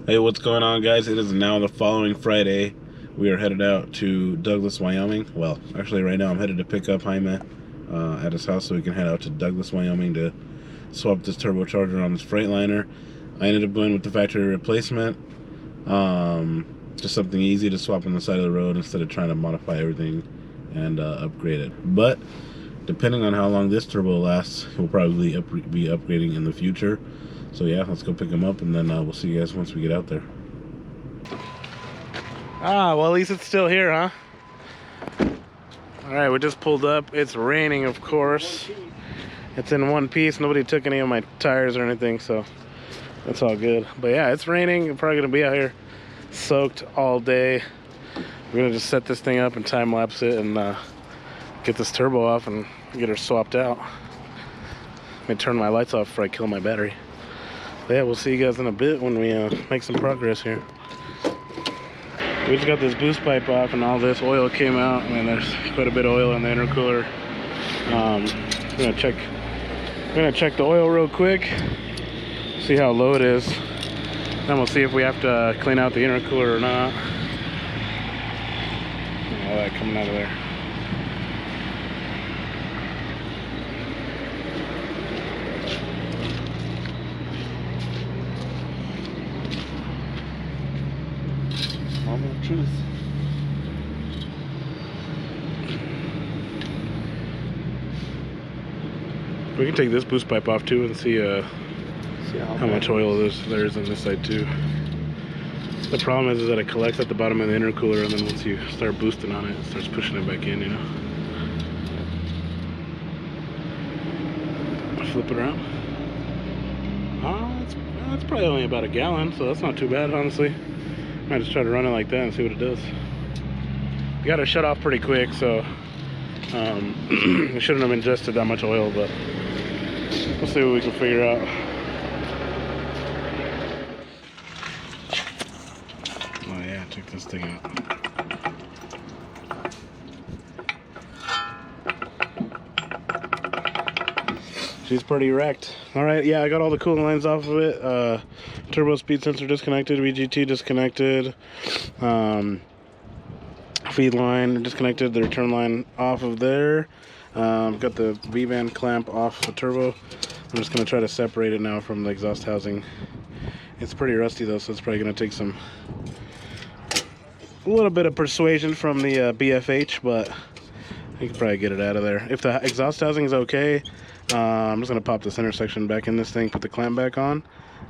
Hey, what's going on, guys? It is now the following Friday. We are headed out to Douglas, Wyoming. Well, actually, right now I'm headed to pick up Jaime at his house so we can head out to Douglas, Wyoming to swap this turbocharger on this Freightliner. I ended up going with the factory replacement. Just something easy to swap on the side of the road instead of trying to modify everything and upgrade it. But depending on how long this turbo lasts, we'll probably be upgrading in the future. So yeah, let's go pick him up, and then we'll see you guys once we get out there. Ah, well, at least it's still here, huh? All right, we just pulled up. It's raining, of course. It's in one piece. Nobody took any of my tires or anything, so that's all good. But yeah, it's raining. We're probably gonna be out here soaked all day. We're gonna just set this thing up and time lapse it and get this turbo off and get her swapped out. Let me turn my lights off before I kill my battery. But yeah, we'll see you guys in a bit when we make some progress here. We just got this boost pipe off and all this oil came out. I mean, there's quite a bit of oil in the intercooler. We're gonna check the oil real quick, see how low it is. Then we'll see if we have to clean out the intercooler or not. All that coming out of there. Truth. We can take this boost pipe off too and see how much oil there is on this side too. The problem is that it collects at the bottom of the intercooler, and then once you start boosting on it, it starts pushing it back in, you know. Flip it around. Oh, it's probably only about a gallon, so that's not too bad, honestly. Might just try to run it like that and see what it does. You got to shut off pretty quick, so we shouldn't have ingested that much oil, but we'll see what we can figure out. Oh yeah, check this thing out. She's pretty wrecked. All right, yeah, I got all the coolant lines off of it. Turbo speed sensor disconnected, VGT disconnected, feed line disconnected, the return line off of there. Got the V-band clamp off the turbo. I'm just gonna try to separate it now from the exhaust housing. It's pretty rusty though, so it's probably gonna take a little bit of persuasion from the BFH, but you can probably get it out of there. If the exhaust housing is okay, I'm just gonna pop this intersection back in this thing, put the clamp back on,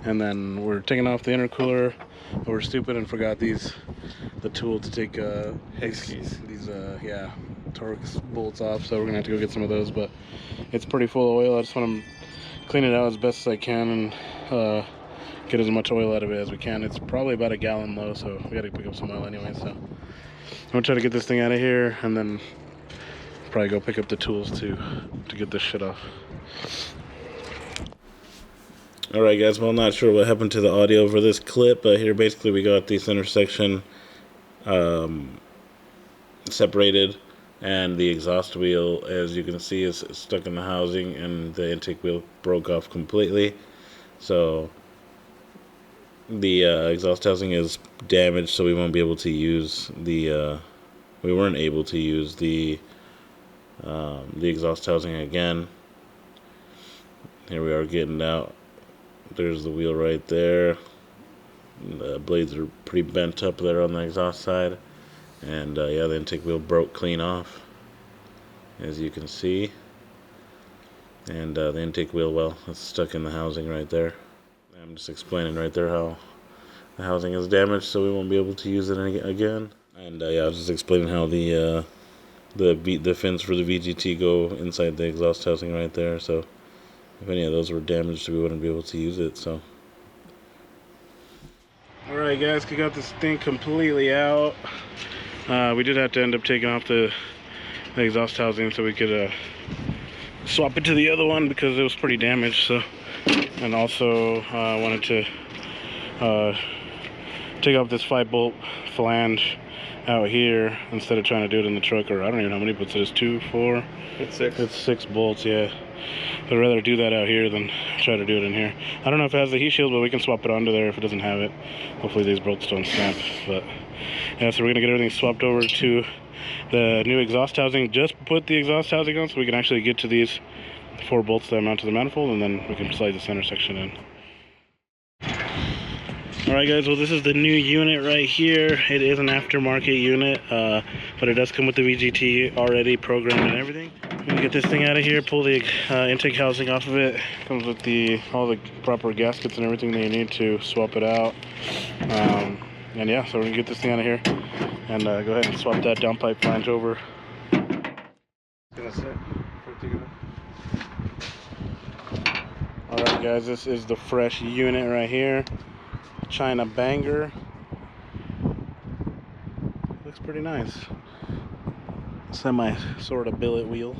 and then we're taking off the intercooler. But we're stupid and forgot the tool to take these Torx bolts off, so we're gonna have to go get some of those. But it's pretty full of oil. I just want to clean it out as best as I can and get as much oil out of it as we can. It's probably about a gallon low, so we gotta pick up some oil anyway. So I'm gonna try to get this thing out of here and then probably go pick up the tools to get this shit off. Alright guys, well, I'm not sure what happened to the audio for this clip, but here basically we got this intersection separated, and the exhaust wheel, as you can see, is stuck in the housing, and the intake wheel broke off completely. So the exhaust housing is damaged, so we won't be able to use the we weren't able to use the exhaust housing again. Here we are getting out. There's the wheel right there. The blades are pretty bent up there on the exhaust side, and yeah, the intake wheel broke clean off, as you can see. And the intake wheel, well, it's stuck in the housing right there. I'm just explaining right there how the housing is damaged, so we won't be able to use it again. And yeah, I was just explaining how the fins for the VGT go inside the exhaust housing right there. So if any of those were damaged, we wouldn't be able to use it. So alright guys, we got this thing completely out. We did have to end up taking off the exhaust housing so we could swap it to the other one because it was pretty damaged. So, and also wanted to take off this 5-bolt flange out here instead of trying to do it in the truck. Or I don't even know how many bolts it is. 2, 4. It's 6. It's 6 bolts, yeah. I'd rather do that out here than try to do it in here. I don't know if it has the heat shield, but we can swap it onto there if it doesn't have it. Hopefully these bolts don't snap. But yeah, so we're gonna get everything swapped over to the new exhaust housing. Just put the exhaust housing on so we can actually get to these 4 bolts that mount to the manifold, and then we can slide the center section in. Alright guys, well this is the new unit right here. It is an aftermarket unit, but it does come with the VGT already programmed and everything. I'm gonna get this thing out of here, pull the intake housing off of it. Comes with all the proper gaskets and everything that you need to swap it out. And yeah, so we're gonna get this thing out of here and go ahead and swap that downpipe flange over. Alright guys, this is the fresh unit right here. China banger. Looks pretty nice. Semi sort of billet wheel.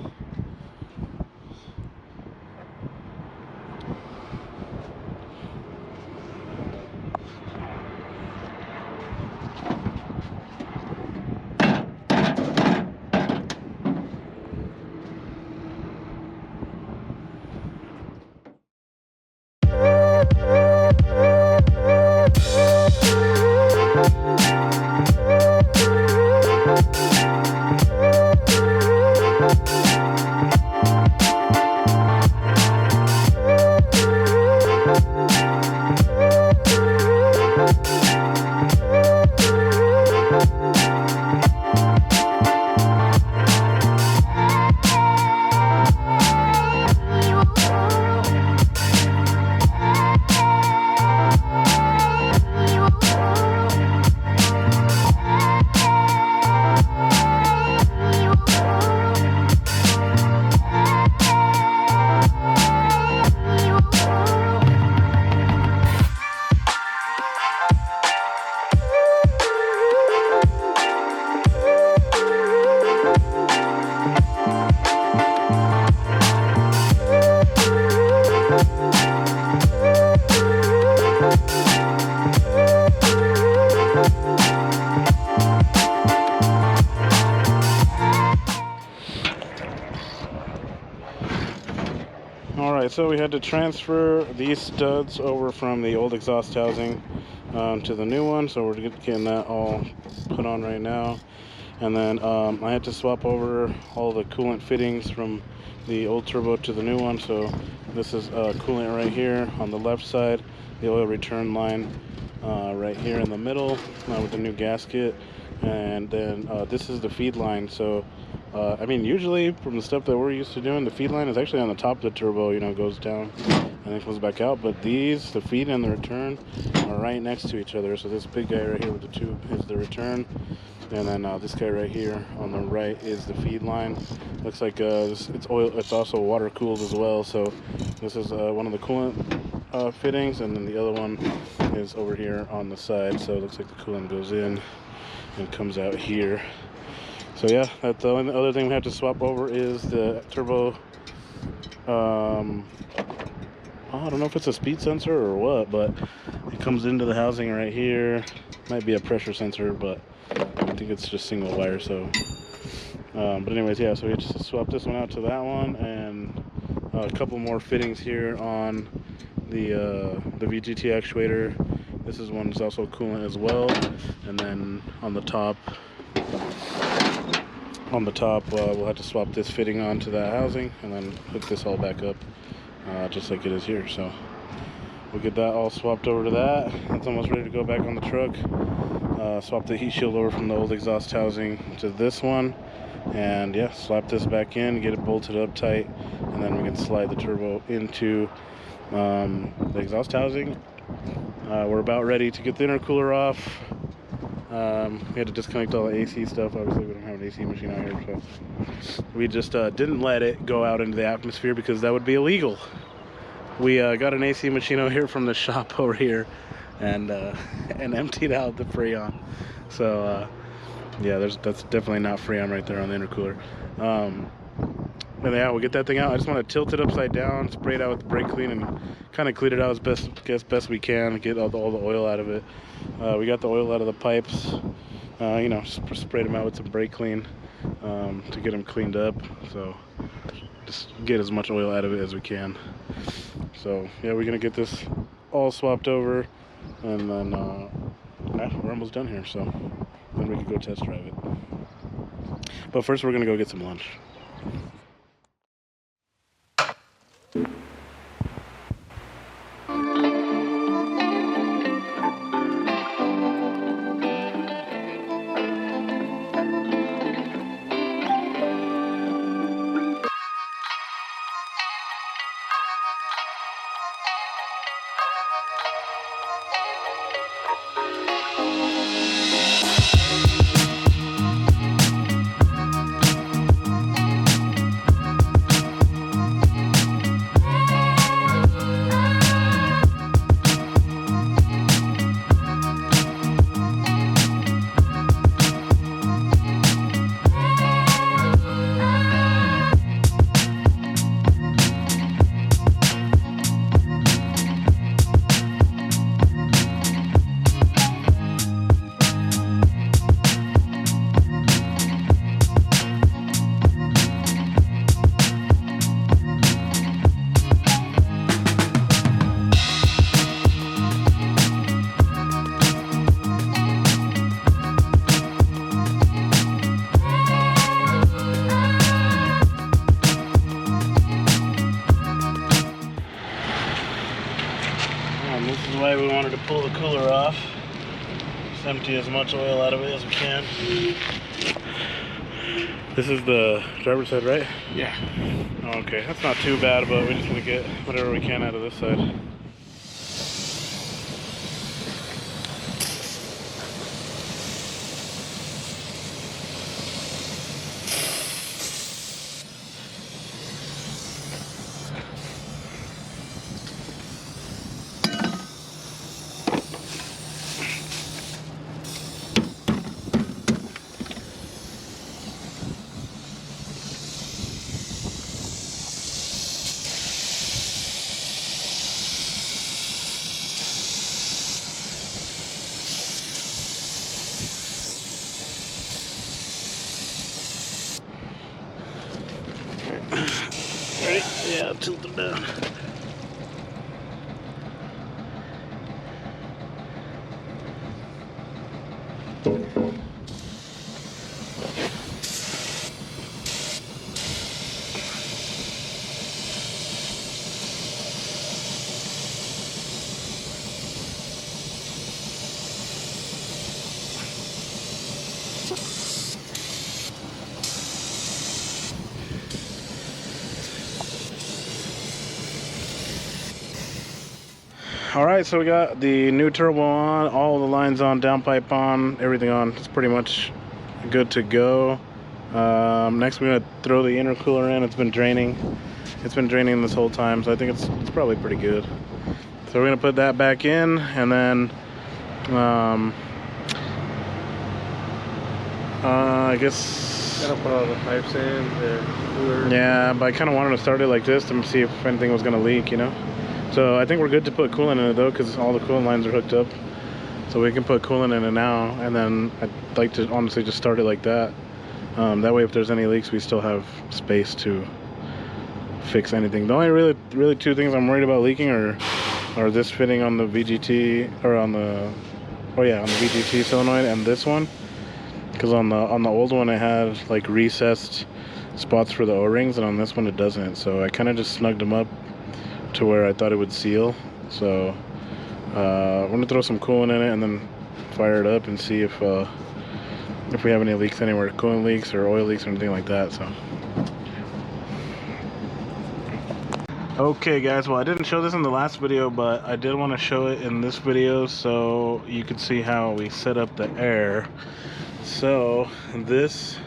Alright, so we had to transfer these studs over from the old exhaust housing to the new one, so we're getting that all put on right now. And then I had to swap over all the coolant fittings from the old turbo to the new one. So this is coolant right here on the left side, the oil return line right here in the middle with the new gasket, and then this is the feed line. So I mean, usually from the stuff that we're used to doing, the feed line is actually on the top of the turbo, you know, goes down and then comes back out. But these, the feed and the return, are right next to each other. So this big guy right here with the tube is the return, and then this guy right here on the right is the feed line. Looks like it's oil. It's also water cooled as well. So this is one of the coolant fittings, and then the other one is over here on the side. So it looks like the coolant goes in and comes out here. So yeah, that's the only other thing we have to swap over is the turbo. I don't know if it's a speed sensor or what, but it comes into the housing right here. Might be a pressure sensor, but I think it's just single wire. So, but anyways, yeah. So we just swap this one out to that one, and a couple more fittings here on the VGT actuator. This is one that's also coolant as well, and then on the top. We'll have to swap this fitting onto that housing and then hook this all back up just like it is here. So we'll get that all swapped over to that. It's almost ready to go back on the truck. Swap the heat shield over from the old exhaust housing to this one, and yeah, slap this back in, get it bolted up tight, and then we can slide the turbo into the exhaust housing. We're about ready to get the intercooler off. We had to disconnect all the AC stuff. Obviously we don't have an AC machine out here, so we just didn't let it go out into the atmosphere because that would be illegal. We got an AC machine out here from the shop over here, and emptied out the Freon. So yeah, that's definitely not Freon right there on the intercooler. And yeah, we'll get that thing out. I just want to tilt it upside down, spray it out with the brake clean, and kind of clean it out as best we can, get all the oil out of it. We got the oil out of the pipes, you know, sprayed them out with some brake clean to get them cleaned up. So just get as much oil out of it as we can. So yeah, we're gonna get this all swapped over, and then we're almost done here, so then we can go test drive it. But first we're gonna go get some lunch. This is why we wanted to pull the cooler off. Just empty as much oil out of it as we can. This is the driver's side, right? Yeah. Okay, that's not too bad, but we just want to get whatever we can out of this side. Ready? Yeah, I'll tilt them down. All right, so we got the new turbo on, all the lines on, downpipe on, everything on. It's pretty much good to go. Next we're gonna throw the intercooler in. It's been draining. It's been draining this whole time, so I think it's probably pretty good. So we're gonna put that back in, and then I guess Gotta put all the pipes in, the cooler. yeah, but I kind of wanted to start it like this to see if anything was gonna leak, you know. So I think we're good to put coolant in it though, because all the coolant lines are hooked up. So we can put coolant in it now, and then I'd like to honestly just start it like that. That way if there's any leaks, we still have space to fix anything. The only really two things I'm worried about leaking are this fitting on the VGT, or on the VGT solenoid, and this one. Because on the old one it had like recessed spots for the O-rings, and on this one it doesn't. So I kind of just snugged them up to where I thought it would seal. So we're gonna throw some coolant in it and then fire it up and see if we have any leaks anywhere, coolant leaks or oil leaks or anything like that. So okay guys, well I didn't show this in the last video, but I did want to show it in this video so you can see how we set up the air. So these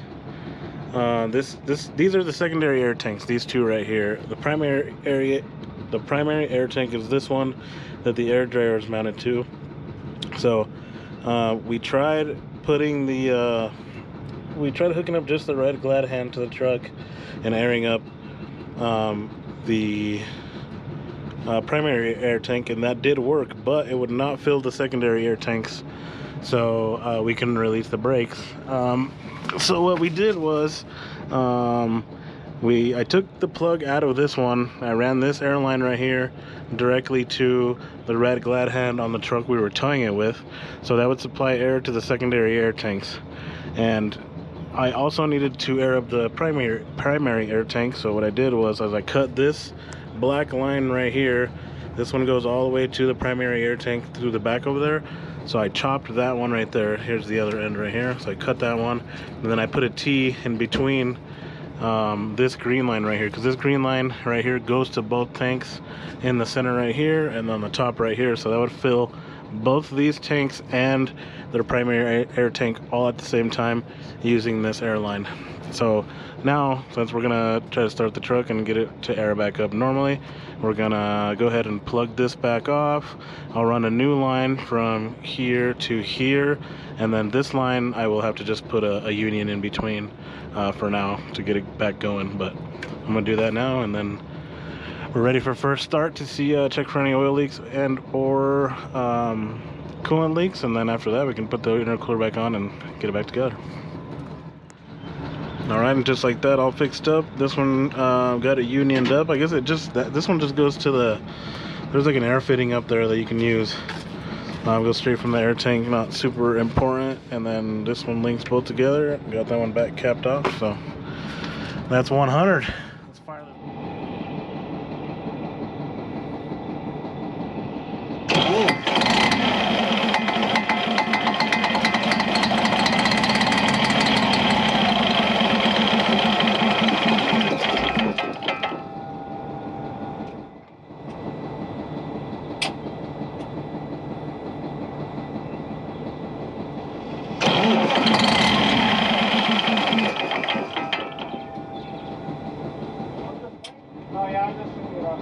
are the secondary air tanks, these two right here. The primary air tank is this one that the air dryer is mounted to. So we tried hooking up just the red glad hand to the truck and airing up the primary air tank, and that did work, but it would not fill the secondary air tanks, so we couldn't release the brakes. So what we did was I took the plug out of this one. I ran this air line right here directly to the red glad hand on the truck we were towing it with, so that would supply air to the secondary air tanks. And I also needed to air up the primary air tank, so what I did was, as I cut this black line right here, this one goes all the way to the primary air tank through the back over there. So I chopped that one right there. Here's the other end right here. So I cut that one, and then I put a T in between this green line right here, because this green line right here goes to both tanks in the center right here and on the top right here. So that would fill both these tanks and their primary air tank all at the same time using this air line. So now, since we're gonna try to start the truck and get it to air back up normally, we're gonna go ahead and plug this back off. I'll run a new line from here to here, and then this line I will have to just put a union in between for now to get it back going. But I'm gonna do that now, and then we're ready for first start to see check for any oil leaks and or coolant leaks, and then after that we can put the intercooler back on and get it back together. All right, and just like that, all fixed up. This one got it unioned up. I guess this one just goes to the, there's like an air fitting up there that you can use. Goes straight from the air tank, not super important. And then this one links both together. Got that one back capped off, so that's 100. Let's fire this. Oh yeah, I'm just gonna get off.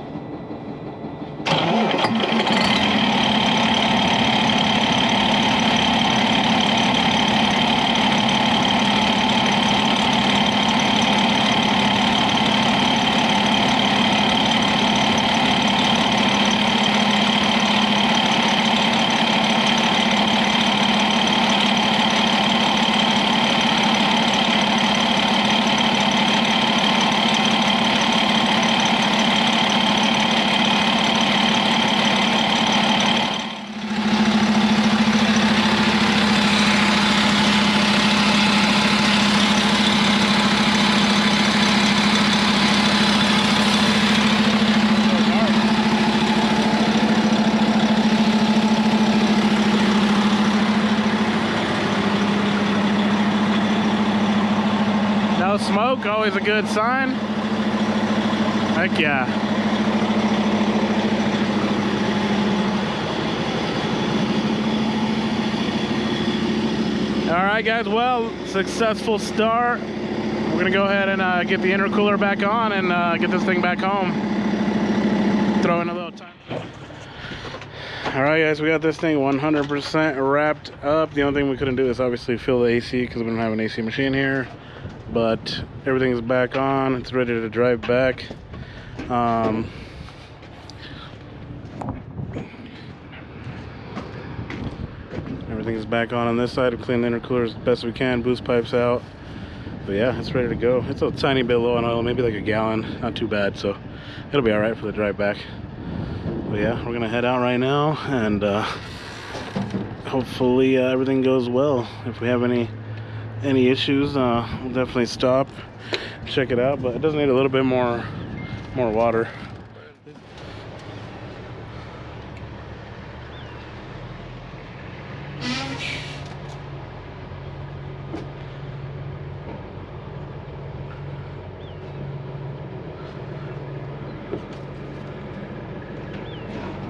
No smoke, always a good sign. Heck yeah. All right, guys, well, successful start. We're gonna go ahead and get the intercooler back on and get this thing back home. Throw in a little time. All right, guys, we got this thing 100% wrapped up. The only thing we couldn't do is obviously fill the AC because we don't have an AC machine here. But everything's back on. It's ready to drive back. Everything's back on this side. We clean the intercooler as best we can. Boost pipes out. But yeah, it's ready to go. It's a tiny bit low on oil, maybe like a gallon. Not too bad, so it'll be all right for the drive back. But yeah, we're gonna head out right now, and hopefully everything goes well. If we have any issues, we'll definitely stop, check it out. But it does need a little bit more water.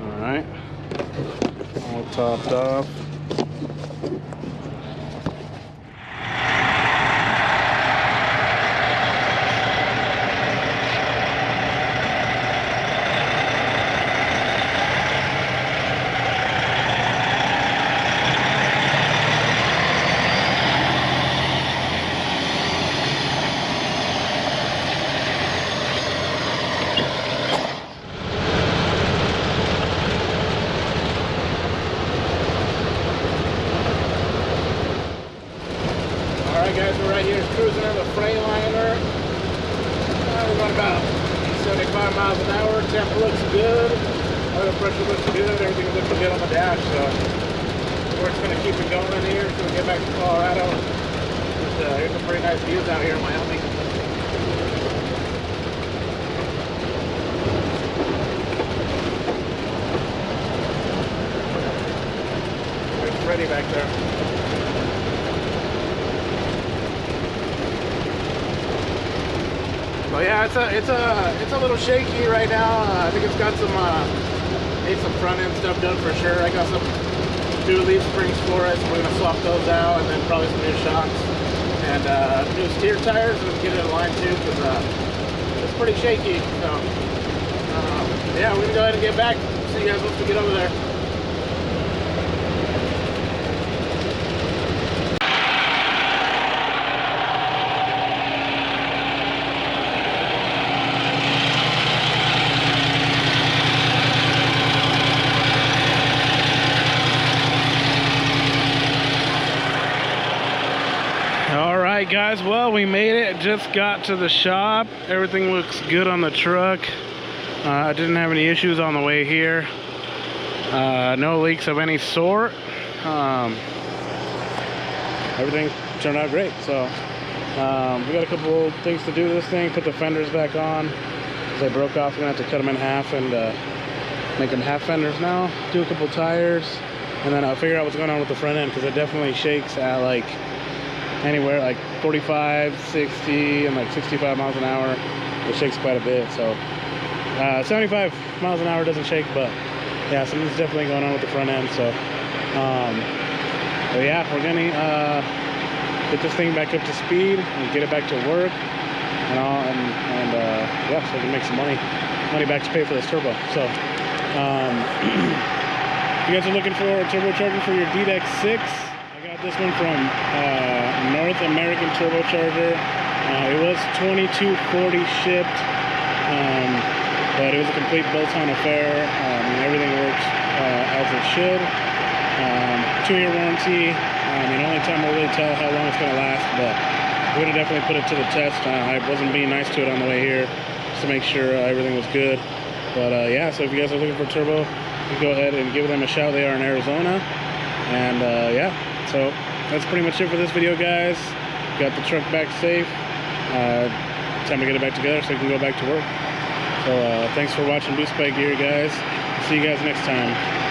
All right, all topped off. Alright guys, we're right here cruising in the Freightliner. we're going about 75 miles an hour. Temp looks good. Oil pressure looks good. Everything looks good on the dash. So we're just going to keep it going in here until we get back to Colorado. Here's some pretty nice views out here in Wyoming. There's Freddie back there. So yeah, it's a little shaky right now. I think it's got some need some front end stuff done for sure. I got some new leaf springs for it, so we're gonna swap those out, and then probably some new shocks and new steer tires and get it in line too, because it's pretty shaky. So yeah, we're gonna go ahead and get back. See you guys once we get over there. Alright guys, well, we made it. Just got to the shop. Everything looks good on the truck. I didn't have any issues on the way here. No leaks of any sort. Everything turned out great. So we got a couple things to do to this thing. Put the fenders back on. They broke off. We're gonna have to cut them in half and make them half fenders now. Do a couple tires, and then I'll figure out what's going on with the front end, because it definitely shakes at like anywhere like 45, 60, and like 65 miles an hour. It shakes quite a bit. So 75 miles an hour doesn't shake, but yeah, something's definitely going on with the front end. So but yeah, we're gonna get this thing back up to speed and get it back to work and all, and yeah, so we can make some money back to pay for this turbo. So if you guys are looking for a turbocharger for your DDEC 6, this one from North American Turbocharger. It was $22.40 shipped, but it was a complete bolt-on affair. Everything works as it should. 2-year warranty. The only time we'll really tell how long it's going to last, but we're going to definitely put it to the test. I wasn't being nice to it on the way here, just to make sure everything was good. But yeah, so if you guys are looking for turbo, you go ahead and give them a shout. They are in Arizona. And yeah, so that's pretty much it for this video, guys. Got the truck back safe. Time to get it back together so we can go back to work. So thanks for watching Boost Bike Gear, guys. See you guys next time.